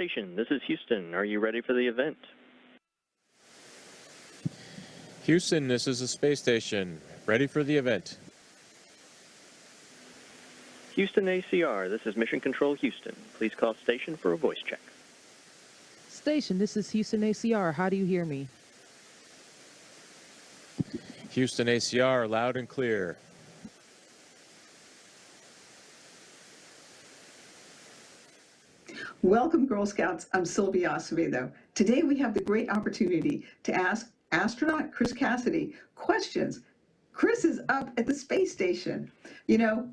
station, this is Houston. Are you ready for the event? Houston, this is the space station. Ready for the event. Houston ACR, this is Mission Control Houston. Please call station for a voice check. Station, this is Houston ACR. How do you hear me? Houston ACR, loud and clear. Welcome, Girl Scouts. I'm Sylvia Acevedo. Today we have the great opportunity to ask astronaut Chris Cassidy questions. Chris is up at the space station. You know,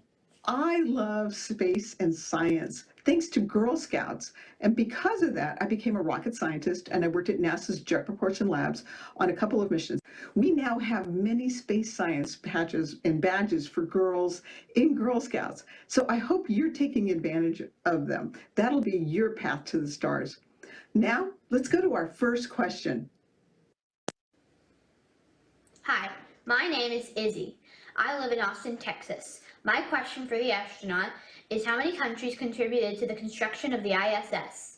I love space and science thanks to Girl Scouts. And because of that, I became a rocket scientist and I worked at NASA's Jet Propulsion Labs on a couple of missions. We now have many space science patches and badges for girls in Girl Scouts. So I hope you're taking advantage of them. That'll be your path to the stars. Now, let's go to our first question. Hi, my name is Izzy. I live in Austin, Texas. My question for the astronaut is how many countries contributed to the construction of the ISS?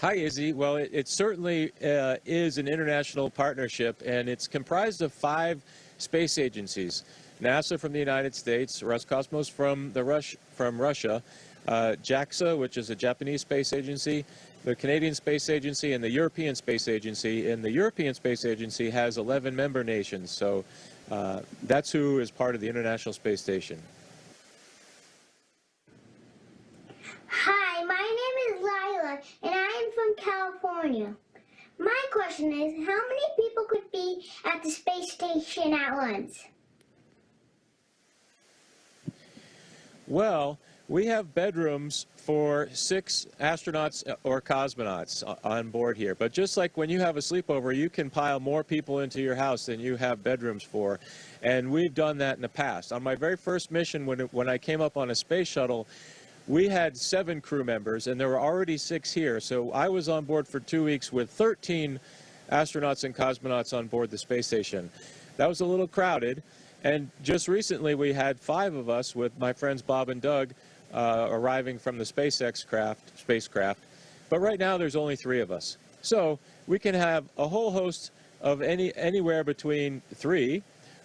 Hi, Izzy. Well, it certainly is an international partnership, and it's comprised of 5 space agencies. NASA from the United States, Roscosmos from Russia, JAXA, which is a Japanese space agency, the Canadian Space Agency, and the European Space Agency. And the European Space Agency has 11 member nations, so that's who is part of the International Space Station. Hi, my name is Lila, and I am from California. My question is, how many people could be at the space station at once? Well, we have bedrooms for 6 astronauts or cosmonauts on board here. But just like when you have a sleepover, you can pile more people into your house than you have bedrooms for. And we've done that in the past. On my very first mission, when I came up on a space shuttle, we had 7 crew members, and there were already 6 here. So I was on board for 2 weeks with 13 astronauts and cosmonauts on board the space station. That was a little crowded. And just recently, we had 5 of us with my friends Bob and Doug arriving from the SpaceX spacecraft. But right now, there's only 3 of us. So we can have a whole host of anywhere between 3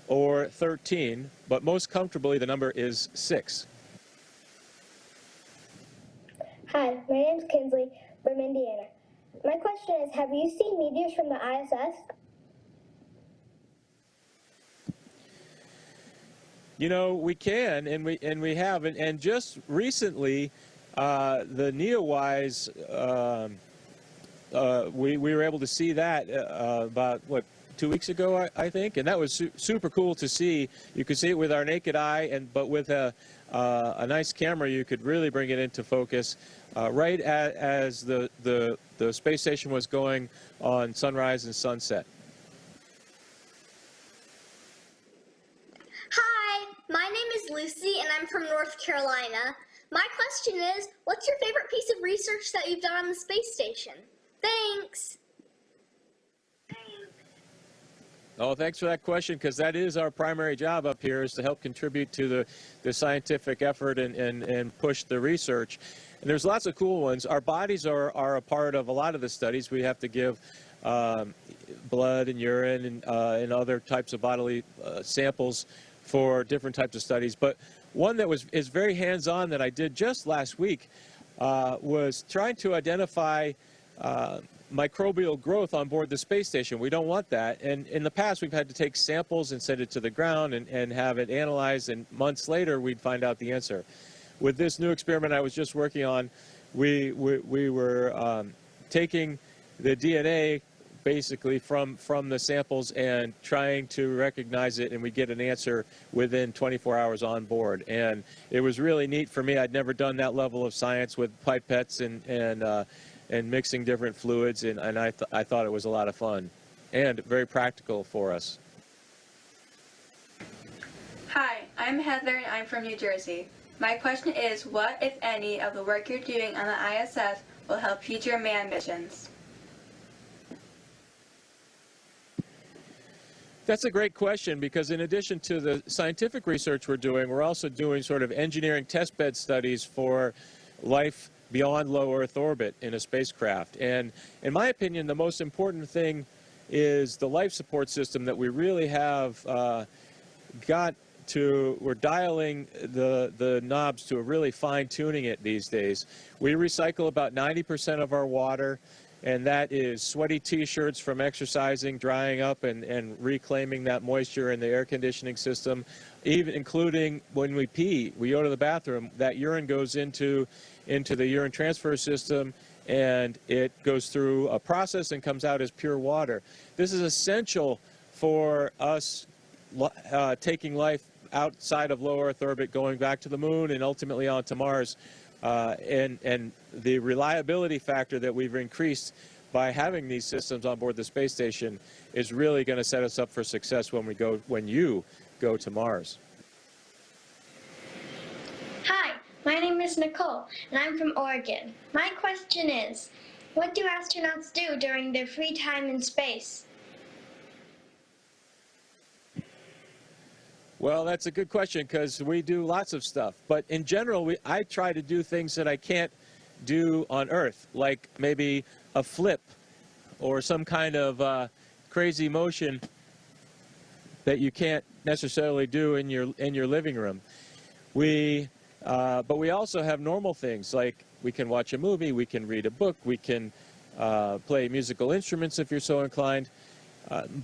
or 13, but most comfortably, the number is 6. Hi, my name is Kinsley from Indiana. My question is, have you seen meteors from the ISS? You know, we can, and we have, and just recently, the NEOWISE, we were able to see that about, 2 weeks ago, I think, and that was super cool to see. You could see it with our naked eye, but with a nice camera, you could really bring it into focus right as the space station was going on sunrise and sunset. Hi, my name is Lucy and I'm from North Carolina. My question is, what's your favorite piece of research that you've done on the space station? Thanks. Oh, thanks for that question, because that is our primary job up here, is to help contribute to the scientific effort and push the research. And there's lots of cool ones. Our bodies are a part of a lot of the studies. We have to give blood and urine and other types of bodily samples for different types of studies. But one that is very hands-on that I did just last week was trying to identify microbial growth on board the space station. We don't want that. And in the past, we've had to take samples and send it to the ground and have it analyzed, and months later, we'd find out the answer. With this new experiment I was just working on, we were taking the DNA basically from the samples and trying to recognize it, and we get an answer within 24 hours on board. And it was really neat for me. I'd never done that level of science with pipettes and mixing different fluids, and I thought it was a lot of fun and very practical for us. Hi, I'm Heather and I'm from New Jersey. My question is, what, if any, of the work you're doing on the ISS will help future manned missions? That's a great question, because in addition to the scientific research we're doing, we're also doing sort of engineering testbed studies for life beyond low Earth orbit in a spacecraft. And in my opinion, the most important thing is the life support system that we really have we're dialing the knobs to a really fine-tuning it these days. We recycle about 90% of our water, and that is sweaty t-shirts from exercising, drying up and reclaiming that moisture in the air conditioning system, even including when we pee, we go to the bathroom, that urine goes into the urine transfer system, and it goes through a process and comes out as pure water. This is essential for us taking life outside of low Earth orbit, going back to the moon and ultimately on to Mars. And the reliability factor that we've increased by having these systems on board the space station is really going to set us up for success when you go to Mars. Hi, my name is Nicole, and I'm from Oregon. My question is, what do astronauts do during their free time in space? Well, that's a good question because we do lots of stuff. But in general, I try to do things that I can't do on Earth, like maybe a flip or some kind of crazy motion that you can't necessarily do in your living room. But we also have normal things, like we can watch a movie, we can read a book, we can play musical instruments if you're so inclined.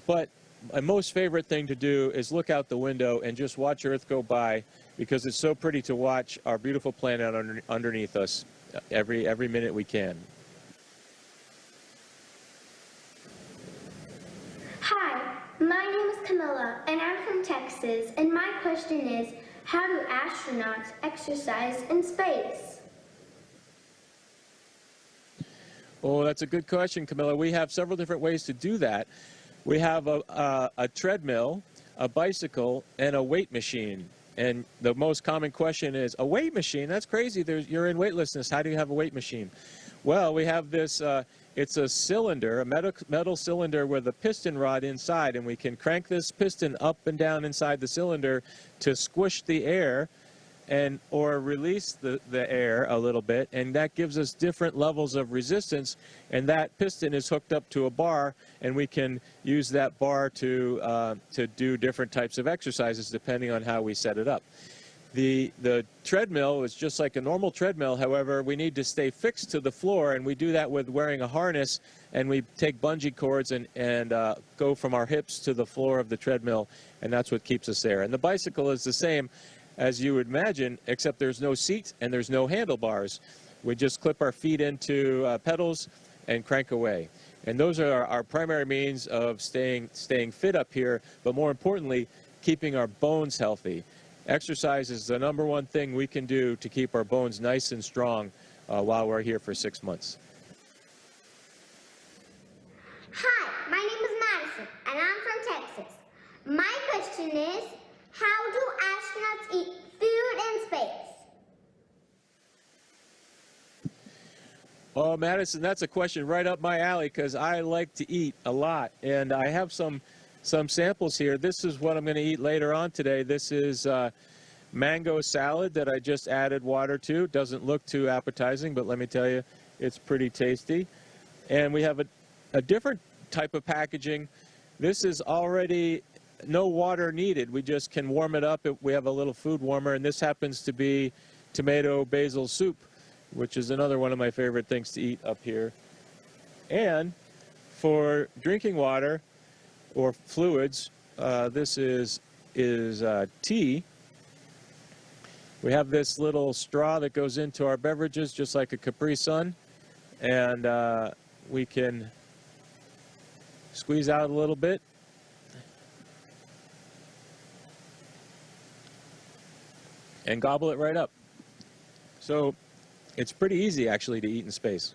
But my most favorite thing to do is look out the window and just watch Earth go by, because it's so pretty to watch our beautiful planet underneath us every minute we can. Hi, my name is Camilla, and I'm from Texas, and my question is, how do astronauts exercise in space? Oh, that's a good question, Camilla. We have several different ways to do that. We have a treadmill, a bicycle, and a weight machine. And the most common question is, a weight machine? That's crazy. You're in weightlessness. How do you have a weight machine? Well, we have this, it's a cylinder, a metal cylinder with a piston rod inside, and we can crank this piston up and down inside the cylinder to squish the air or release the air a little bit, and that gives us different levels of resistance, and that piston is hooked up to a bar, and we can use that bar to do different types of exercises depending on how we set it up. The treadmill is just like a normal treadmill. However, we need to stay fixed to the floor, and we do that with wearing a harness, and we take bungee cords and go from our hips to the floor of the treadmill, and that's what keeps us there. And the bicycle is the same as you would imagine, except there's no seat and there's no handlebars. We just clip our feet into pedals and crank away. And those are our primary means of staying fit up here, but more importantly, keeping our bones healthy. Exercise is the #1 thing we can do to keep our bones nice and strong while we're here for 6 months. Hi, my name is Madison, and I'm from Texas. My question is, how do astronauts eat food in space? Oh, Madison, that's a question right up my alley, because I like to eat a lot, and I have some samples here. This is what I'm going to eat later on today. This is mango salad that I just added water to. Doesn't look too appetizing, but let me tell you, it's pretty tasty. And we have a different type of packaging. This is already no water needed. We just can warm it up. We have a little food warmer, and this happens to be tomato basil soup, which is another one of my favorite things to eat up here. And for drinking water or fluids, this is tea. We have this little straw that goes into our beverages, just like a Capri Sun, and we can squeeze out a little bit. And gobble it right up. So it's pretty easy, actually, to eat in space.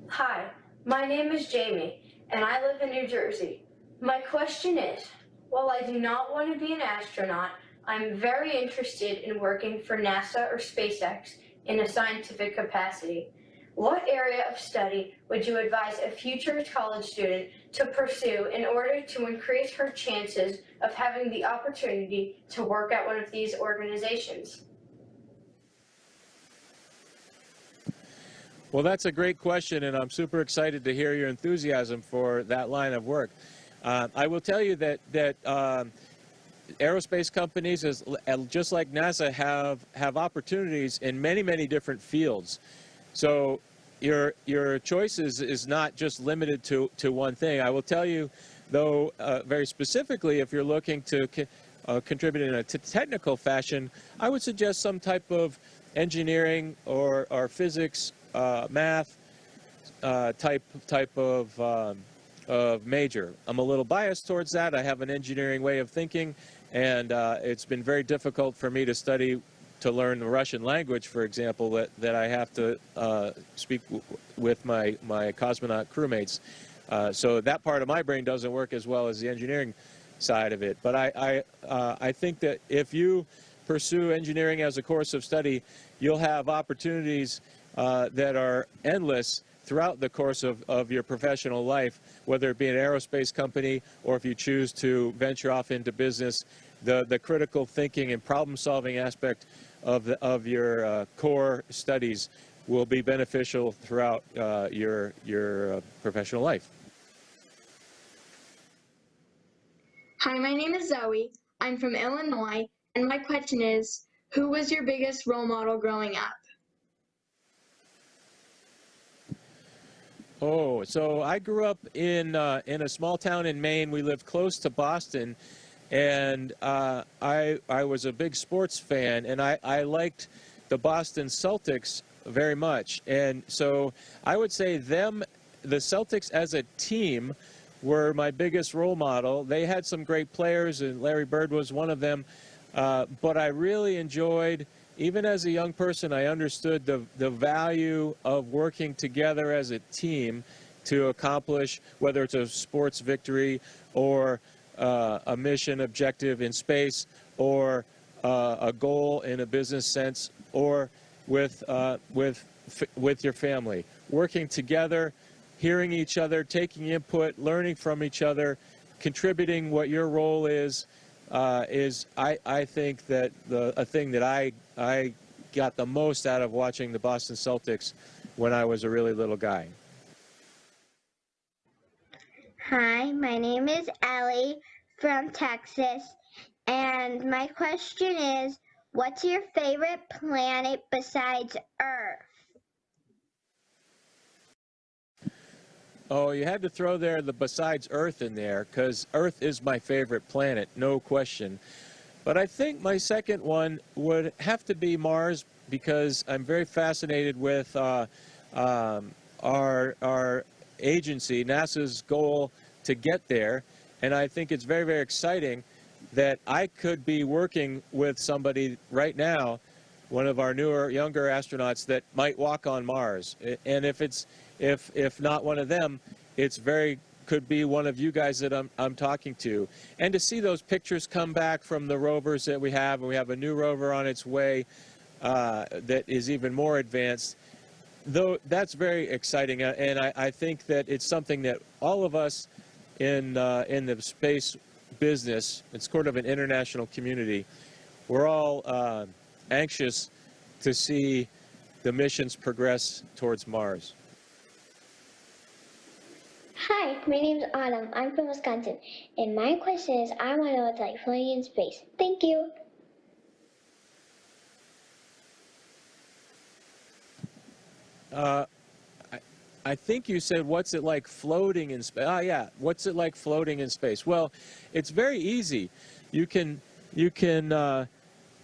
Hi, my name is Jamie, and I live in New Jersey. My question is, while I do not want to be an astronaut, I'm very interested in working for NASA or SpaceX in a scientific capacity. What area of study would you advise a future college student to pursue in order to increase her chances of having the opportunity to work at one of these organizations? Well, that's a great question, and I'm super excited to hear your enthusiasm for that line of work. I will tell you that aerospace companies, just like NASA, have opportunities in many different fields. So your choices is not just limited to one thing. I will tell you, though, very specifically, if you're looking to contribute in a technical fashion, I would suggest some type of engineering or physics, math type of major. I'm a little biased towards that. I have an engineering way of thinking, and it's been very difficult for me to learn the Russian language, for example, that I have to speak with my cosmonaut crewmates. So that part of my brain doesn't work as well as the engineering side of it. But I think that if you pursue engineering as a course of study, you'll have opportunities that are endless throughout the course of your professional life, whether it be an aerospace company or if you choose to venture off into business. The critical thinking and problem-solving aspect of your core studies will be beneficial throughout your professional life. Hi, my name is Zoe. I'm from Illinois, and my question is, who was your biggest role model growing up? Oh, so I grew up in a small town in Maine. We lived close to Boston, and I was a big sports fan, and I liked the Boston Celtics very much. And so I would say the Celtics as a team were my biggest role model. They had some great players, and Larry Bird was one of them. But I really enjoyed, even as a young person, I understood the value of working together as a team to accomplish, whether it's a sports victory or a mission objective in space, or a goal in a business sense, or with your family. Working together, hearing each other, taking input, learning from each other, contributing what your role is I think that a thing that I got the most out of watching the Boston Celtics when I was a really little guy. Hi, my name is Ellie from Texas, and my question is, what's your favorite planet besides Earth? Oh, you had to throw there the besides Earth in there, because Earth is my favorite planet, no question. But I think my second one would have to be Mars, because I'm very fascinated with our agency, NASA's goal to get there. And I think it's very exciting that I could be working with somebody right now, one of our younger astronauts that might walk on Mars. And if not one of them, could be one of you guys that I'm talking to. And to see those pictures come back from the rovers that we have, and we have a new rover on its way that is even more advanced, though that's very exciting. And I think that it's something that all of us in the space business, it's sort of an international community, we're all anxious to see the missions progress towards Mars. Hi, my name's Autumn. I'm from Wisconsin, and my question is, I want to know what's like floating in space. Thank you. I think you said, what's it like floating in space? Ah, yeah, what's it like floating in space? Well, it's very easy. You can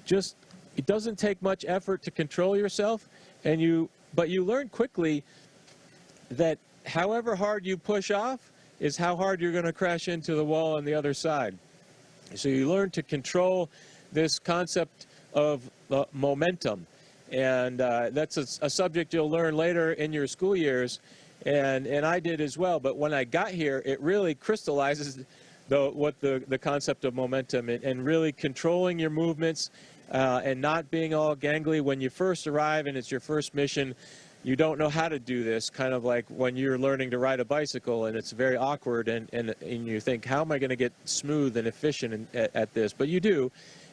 just, it doesn't take much effort to control yourself, but you learn quickly that however hard you push off is how hard you're going to crash into the wall on the other side. So you learn to control this concept of momentum. And that's a subject you'll learn later in your school years, and I did as well. But when I got here, it really crystallizes the concept of momentum, and really controlling your movements and not being all gangly when you first arrive and it's your first mission. you don't know how to do this, kind of like when you're learning to ride a bicycle and it's very awkward, and you think, how am I going to get smooth and efficient at this? But you do,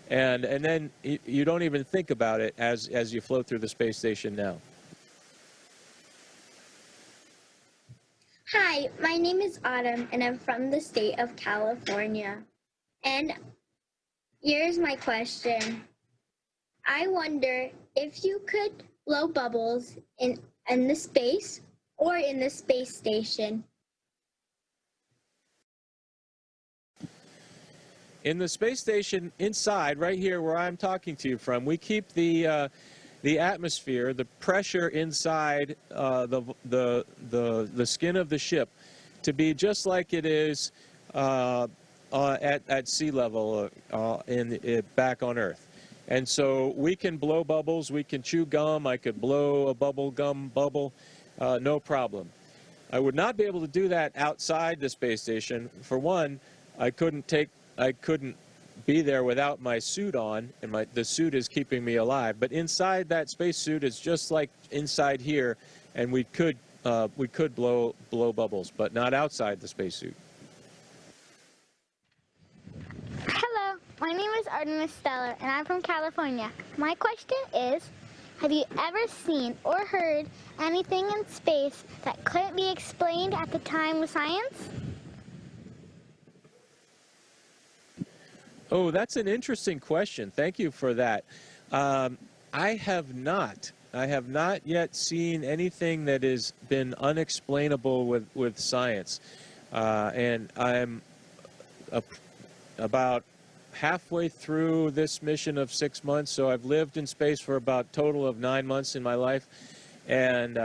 and then you don't even think about it as you float through the space station now. Hi, my name is Autumn, and I'm from the state of California. And here's my question. I wonder if you could blow bubbles in the space or in the space station. In the space station inside, right here where I'm talking to you from, we keep the atmosphere, the pressure inside the skin of the ship to be just like it is at sea level back on Earth. And so we can blow bubbles, we can chew gum, I could blow a gum bubble, no problem. I would not be able to do that outside the space station. For one, I couldn't be there without my suit on, and the suit is keeping me alive. But inside that space suit is just like inside here, and we could blow bubbles, but not outside the space suit. Hello, my name is Artemis Stellar, and I'm from California. My question is, have you ever seen or heard anything in space that couldn't be explained at the time with science? Oh, that's an interesting question. Thank you for that. I have not yet seen anything that has been unexplainable with science. And I'm about halfway through this mission of 6 months, so I've lived in space for about a total of 9 months in my life. And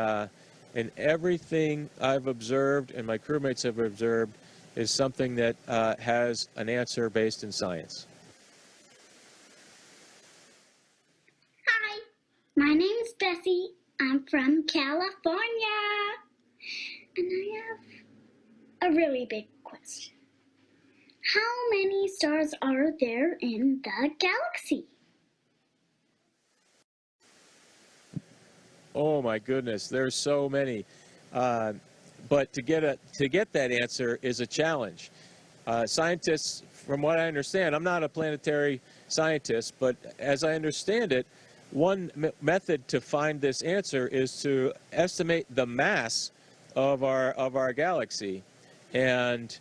everything I've observed and my crewmates have observed is something that has an answer based in science. Hi, my name is Bessie. I'm from California. And I have a really big question. How many stars are there in the galaxy? Oh my goodness, there's so many. But to get that answer is a challenge. Scientists, from what I understand, I'm not a planetary scientist, but as I understand it, one method to find this answer is to estimate the mass of our galaxy, and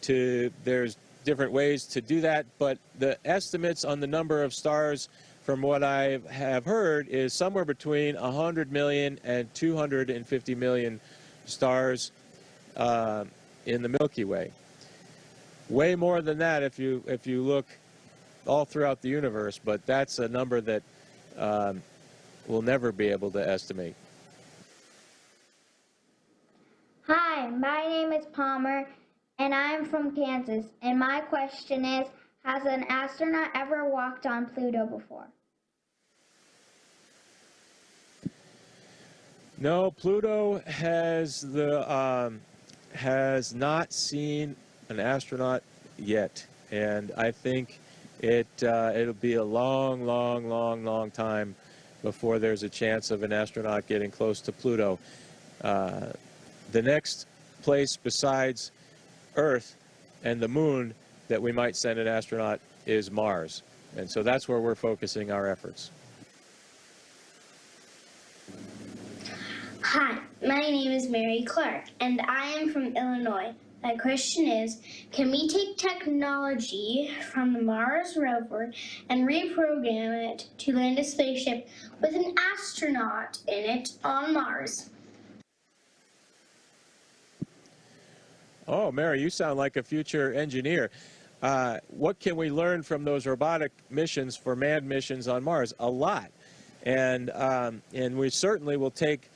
there's different ways to do that, but the estimates on the number of stars, from what I have heard, is somewhere between 100 million and 250 million stars in the Milky Way. Way more than that if you look all throughout the universe, but that's a number that we'll never be able to estimate. Hi, my name is Palmer, and I'm from Kansas. And my question is, has an astronaut ever walked on Pluto before? No, Pluto has not seen an astronaut yet, and I think it'll be a long time before there's a chance of an astronaut getting close to Pluto. The next place besides Earth and the Moon that we might send an astronaut is Mars, and so that's where we're focusing our efforts. Hi, my name is Mary Clark, and I am from Illinois. My question is, can we take technology from the Mars rover and reprogram it to land a spaceship with an astronaut in it on Mars? Oh, Mary, you sound like a future engineer. What can we learn from those robotic missions for manned missions on Mars? A lot. And we certainly will take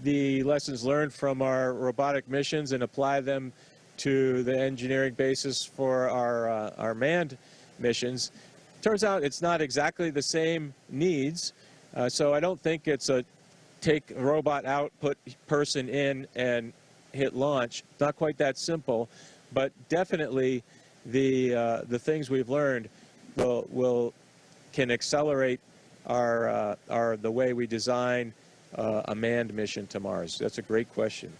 the lessons learned from our robotic missions and apply them to the engineering basis for our manned missions. Turns out it's not exactly the same needs, so I don't think it's a take a robot out, put person in, and hit launch. Not quite that simple, but definitely the things we've learned can accelerate the way we design a manned mission to Mars? That's a great question.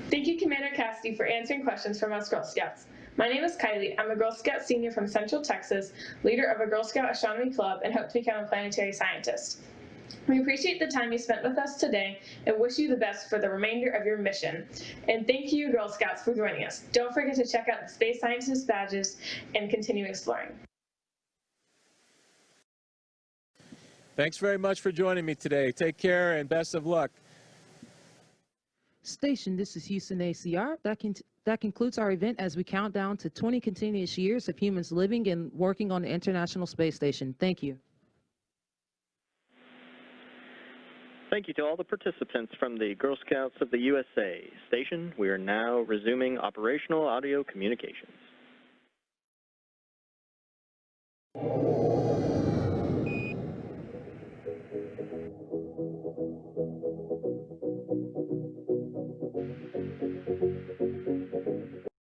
Thank you, Commander Cassidy, for answering questions from us Girl Scouts. My name is Kylie. I'm a Girl Scout senior from Central Texas, leader of a Girl Scout astronomy club, and hope to become a planetary scientist. We appreciate the time you spent with us today and wish you the best for the remainder of your mission. And thank you, Girl Scouts, for joining us. Don't forget to check out the Space Scientist badges and continue exploring. Thanks very much for joining me today. Take care and best of luck. Station, this is Houston ACR. That concludes our event as we count down to 20 continuous years of humans living and working on the International Space Station. Thank you. Thank you to all the participants from the Girl Scouts of the USA. Station, we are now resuming operational audio communications.